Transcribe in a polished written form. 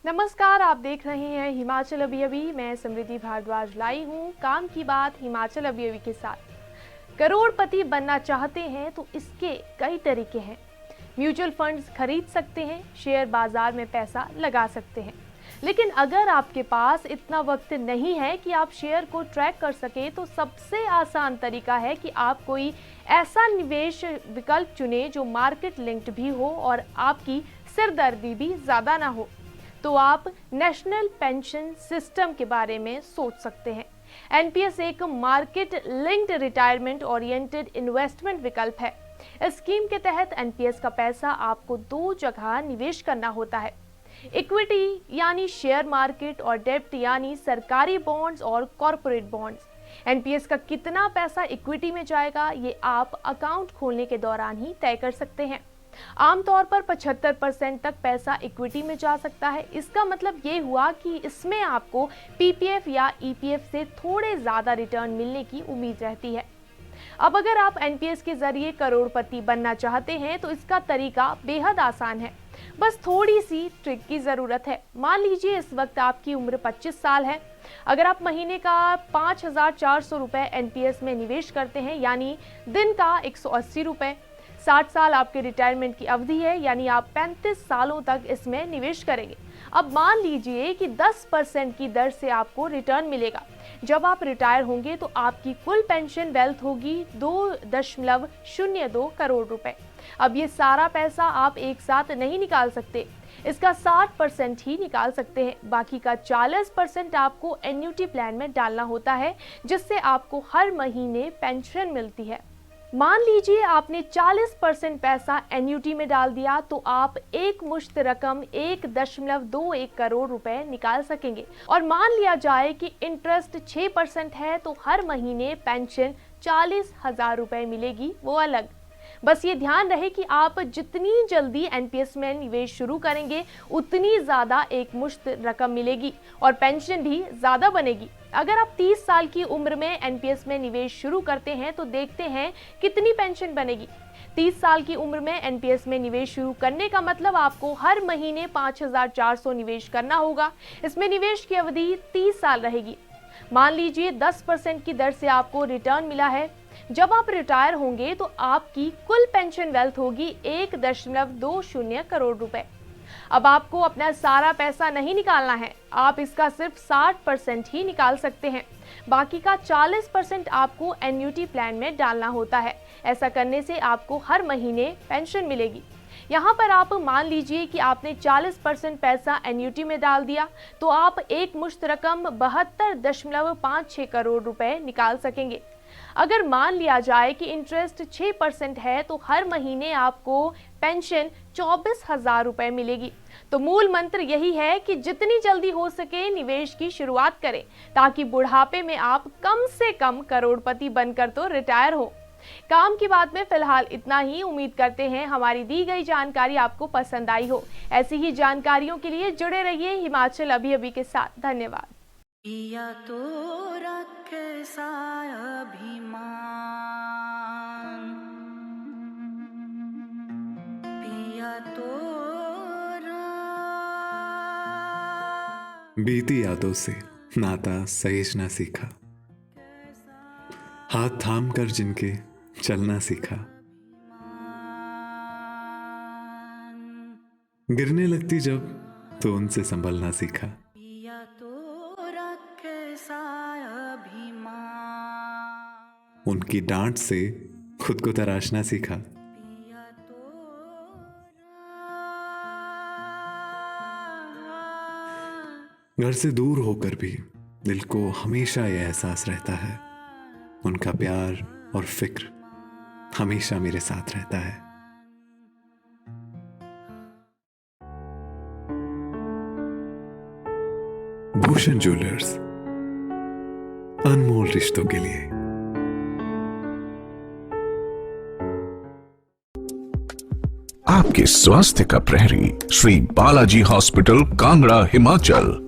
नमस्कार, आप देख रहे हैं हिमाचल अभी अभी। मैं समृद्धि भारद्वाज लाई हूँ काम की बात हिमाचल अभी अभी के साथ। करोड़पति बनना चाहते हैं तो इसके कई तरीके हैं। म्यूचुअल फंड्स खरीद सकते हैं, शेयर बाजार में पैसा लगा सकते हैं। लेकिन अगर आपके पास इतना वक्त नहीं है कि आप शेयर को ट्रैक कर सके तो सबसे आसान तरीका है कि आप कोई ऐसा निवेश विकल्प चुने जो मार्केट लिंक्ड भी हो और आपकी सिरदर्दी भी ज़्यादा ना हो। तो आप नेशनल पेंशन सिस्टम के बारे में सोच सकते हैं। एनपीएस एक market linked retirement oriented investment विकल्प है। इस स्कीम के तहत एनपीएस का पैसा आपको दो जगह निवेश करना होता है, इक्विटी यानी शेयर मार्केट और डेब्ट यानी सरकारी बॉन्ड्स और कॉर्पोरेट बॉन्ड्स। एनपीएस का कितना पैसा इक्विटी में जाएगा ये आप अकाउंट खोलने के दौरान ही तय कर सकते हैं। आमतौर पर 75% तक पैसा इक्विटी में जा सकता है। इसका मतलब ये हुआ कि इसमें आपको पीपीएफ या ईपीएफ से थोड़े ज्यादा रिटर्न मिलने की उम्मीद रहती है। अब अगर आप एनपीएस के जरिए करोड़पति बनना चाहते हैं तो इसका तरीका बेहद आसान है, बस थोड़ी सी ट्रिक की जरूरत है। मान लीजिए इस वक्त आपकी उम्र 25 साल है। अगर आप महीने का 5,400 रुपए एनपीएस में निवेश करते हैं यानी दिन का 180 रुपए, 60 साल आपके रिटायरमेंट की अवधि है यानी आप 35 सालों तक इसमें निवेश करेंगे। अब मान लीजिए कि 10% की दर से आपको रिटर्न मिलेगा। जब आप रिटायर होंगे तो आपकी कुल पेंशन वेल्थ होगी 2.02 करोड़ रुपए। अब ये सारा पैसा आप एक साथ नहीं निकाल सकते, इसका 60% ही निकाल सकते हैं। बाकी का 40% आपको एन्युटी प्लान में डालना होता है जिससे आपको हर महीने पेंशन मिलती है। मान लीजिए आपने 40% पैसा एन्युटी में डाल दिया तो आप एक मुश्त रकम 1.21 करोड़ रुपए निकाल सकेंगे। और मान लिया जाए कि इंटरेस्ट 6% है तो हर महीने पेंशन 40,000 रुपए मिलेगी, वो अलग। बस ये ध्यान रहे कि आप जितनी जल्दी एनपीएस में निवेश शुरू करेंगे उतनी ज़्यादा एक मुश्त रकम मिलेगी और पेंशन भी ज़्यादा बनेगी। अगर आप 30 साल की उम्र में एनपीएस में निवेश शुरू करते हैं तो देखते हैं कितनी पेंशन बनेगी। 30 साल की उम्र में एनपीएस में निवेश शुरू करने का मतलब आपको हर महीने 5,400 निवेश करना होगा। इसमें निवेश की अवधि 30 साल रहेगी। मान लीजिए 10% की दर से आपको रिटर्न मिला है। जब आप रिटायर होंगे तो आपकी कुल पेंशन वेल्थ होगी 1.20 करोड़ रुपए। अब आपको अपना सारा पैसा नहीं निकालना है, आप इसका सिर्फ 60% ही निकाल सकते हैं। बाकी का 40% आपको एन्युटी प्लान में डालना होता है। ऐसा करने से आपको हर महीने पेंशन मिलेगी। यहाँ पर आप मान लीजिए कि आपने 40% पैसा एन्युटी में डाल दिया तो आप एक मुश्त रकम 72.56 करोड़ रुपए निकाल सकेंगे। अगर मान लिया जाए कि इंटरेस्ट 6% है तो हर महीने आपको पेंशन 24,000 रुपए मिलेगी। तो मूल मंत्र यही है कि जितनी जल्दी हो सके निवेश की शुरुआत करें ताकि बुढ़ापे में आप कम से कम करोड़पति बनकर तो रिटायर हो। काम की बात में फिलहाल इतना ही। उम्मीद करते हैं हमारी दी गई जानकारी आपको पसंद आई हो। ऐसी ही जानकारियों के लिए जुड़े रहिए हिमाचल अभी अभी के साथ। धन्यवाद। पिया तो रखे साया अभिमान, पिया तो बीती यादों से नाता सहेजना सीखा, हाथ थाम कर जिनके चलना सीखा, गिरने लगती जब तो उनसे संभलना सीखा। पिया तो रखे साया अभिमान, उनकी डांट से खुद को तराशना सीखा। पिया तो घर से दूर होकर भी दिल को हमेशा यह एहसास रहता है, उनका प्यार और फिक्र हमेशा मेरे साथ रहता है। भूषण ज्वेलर्स, अनमोल रिश्तों के लिए। आपके स्वास्थ्य का प्रहरी श्री बालाजी हॉस्पिटल, कांगड़ा, हिमाचल।